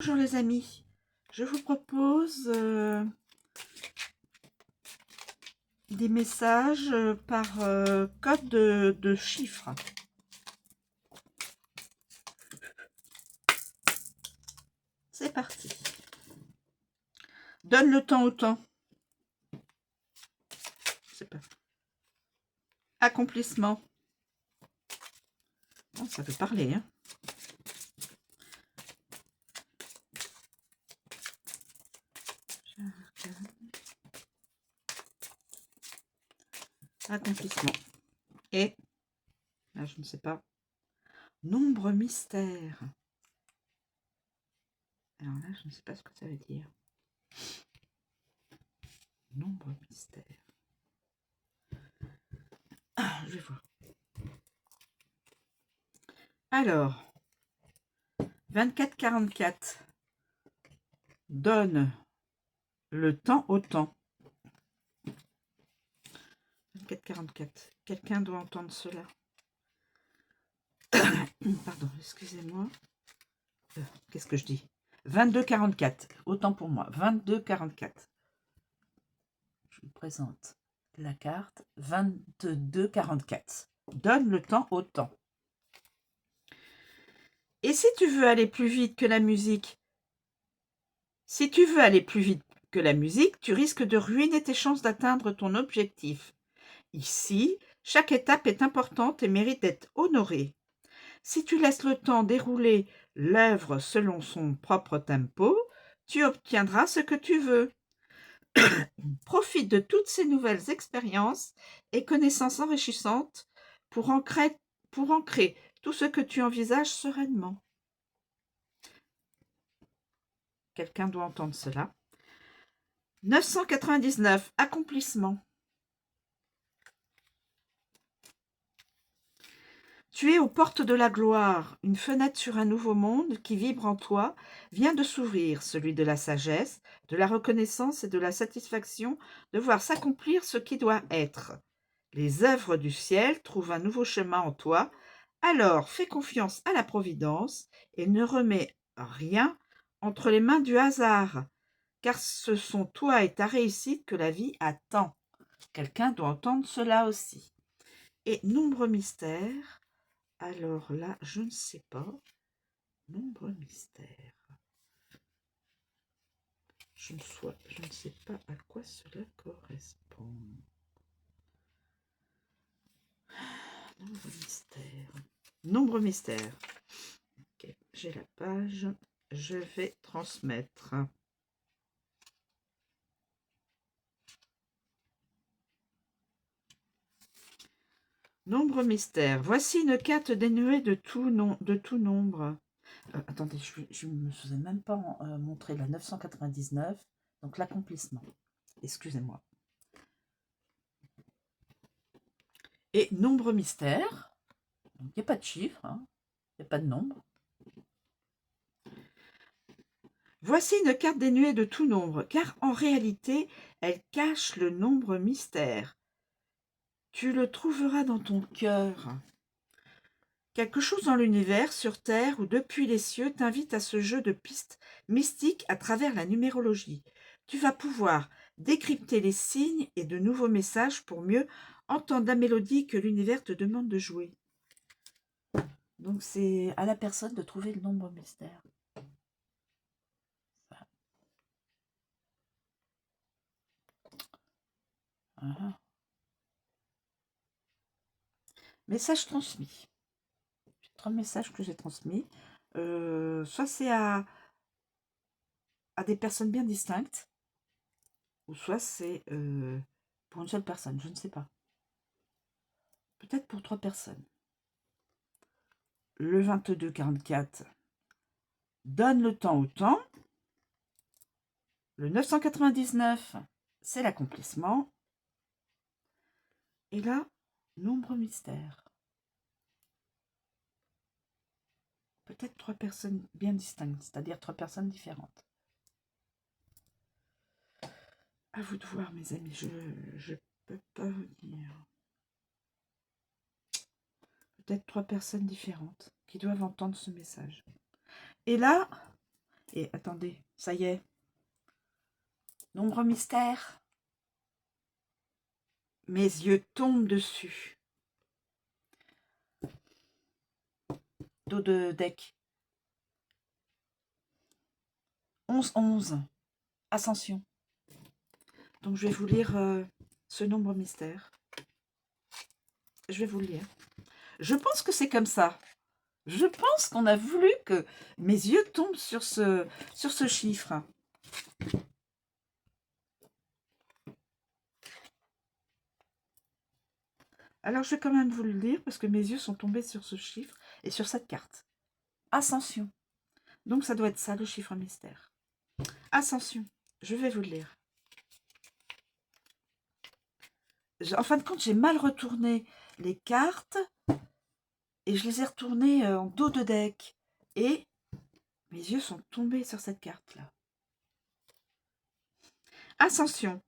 Bonjour les amis, je vous propose des messages par code de chiffres. C'est parti. Donne le temps au temps. C'est pas. Accomplissement. Oh, ça peut parler, hein. Accomplissement. Et, là je ne sais pas, nombre mystère. Alors là, je ne sais pas ce que ça veut dire. Nombre mystère. Ah, je vais voir. Alors, 24-44 donne le temps au temps. 24-44. Quelqu'un doit entendre cela. Pardon, excusez-moi. Qu'est-ce que je dis? 22-44. Autant pour moi. 22-44. Je vous présente la carte. 22-44. Donne le temps au temps. Et si tu veux aller plus vite que la musique, tu risques de ruiner tes chances d'atteindre ton objectif. Ici, chaque étape est importante et mérite d'être honorée. Si tu laisses le temps dérouler l'œuvre selon son propre tempo, tu obtiendras ce que tu veux. Profite de toutes ces nouvelles expériences et connaissances enrichissantes pour ancrer tout ce que tu envisages sereinement. Quelqu'un doit entendre cela. 999. Accomplissement. Tu es aux portes de la gloire. Une fenêtre sur un nouveau monde qui vibre en toi vient de s'ouvrir, celui de la sagesse, de la reconnaissance et de la satisfaction de voir s'accomplir ce qui doit être. Les œuvres du ciel trouvent un nouveau chemin en toi, alors fais confiance à la providence et ne remets rien entre les mains du hasard, car ce sont toi et ta réussite que la vie attend. Quelqu'un doit entendre cela aussi. Et nombre mystère. Alors là, je ne sais pas. Nombre mystère. Je ne sais pas à quoi cela correspond. Nombre mystère. Nombre mystère. Ok, j'ai la page. Je vais transmettre. Nombre mystère. Voici une carte dénuée de tout nombre. Attendez, je ne me faisais même pas montrer la 999, donc l'accomplissement. Excusez-moi. Et nombre mystère. Il n'y a pas de chiffre, hein, il n'y a pas de nombre. Voici une carte dénuée de tout nombre, car en réalité, elle cache le nombre mystère. Tu le trouveras dans ton cœur. Quelque chose dans l'univers, sur Terre ou depuis les cieux, t'invite à ce jeu de pistes mystiques à travers la numérologie. Tu vas pouvoir décrypter les signes et de nouveaux messages pour mieux entendre la mélodie que l'univers te demande de jouer. Donc c'est à la personne de trouver le nombre mystère. Voilà. Message transmis. J'ai 3 messages que j'ai transmis. Soit c'est à des personnes bien distinctes, ou soit c'est pour une seule personne, je ne sais pas. Peut-être pour 3 personnes. Le 22-44 donne le temps au temps. Le 999, c'est l'accomplissement. Et là, nombre mystère. Peut-être 3 personnes bien distinctes, c'est-à-dire 3 personnes différentes. À vous de voir, mes amis, je ne peux pas vous dire. Peut-être 3 personnes différentes qui doivent entendre ce message. Et là, Et attendez, ça y est. Nombre mystère. Mes yeux tombent dessus. Dos de deck. 11-11. Ascension. Donc je vais vous lire ce nombre mystère. Je vais vous le lire. Je pense que c'est comme ça. Je pense qu'on a voulu que mes yeux tombent sur ce chiffre. Alors, je vais quand même vous le lire parce que mes yeux sont tombés sur ce chiffre et sur cette carte. Ascension. Donc, ça doit être ça, le chiffre mystère. Ascension. Je vais vous le lire. En fin de compte, j'ai mal retourné les cartes et je les ai retournées en dos de deck. Et mes yeux sont tombés sur cette carte-là. Ascension.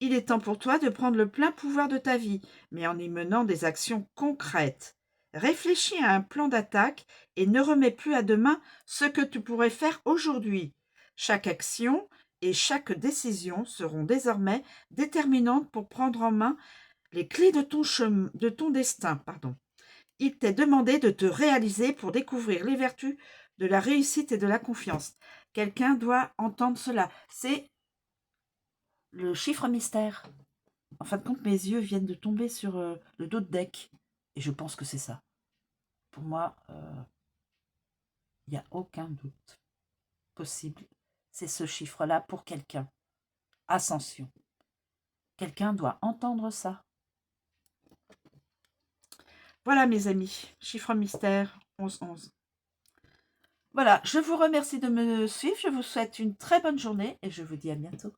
Il est temps pour toi de prendre le plein pouvoir de ta vie, mais en y menant des actions concrètes. Réfléchis à un plan d'attaque et ne remets plus à demain ce que tu pourrais faire aujourd'hui. Chaque action et chaque décision seront désormais déterminantes pour prendre en main les clés de ton destin. Il t'est demandé de te réaliser pour découvrir les vertus de la réussite et de la confiance. Quelqu'un doit entendre cela. C'est le chiffre mystère. En fin de compte, mes yeux viennent de tomber sur le dos de deck. Et je pense que c'est ça. Pour moi, il n'y a aucun doute possible. C'est ce chiffre-là pour quelqu'un. Ascension. Quelqu'un doit entendre ça. Voilà mes amis, chiffre mystère 11-11. Voilà, je vous remercie de me suivre. Je vous souhaite une très bonne journée et je vous dis à bientôt.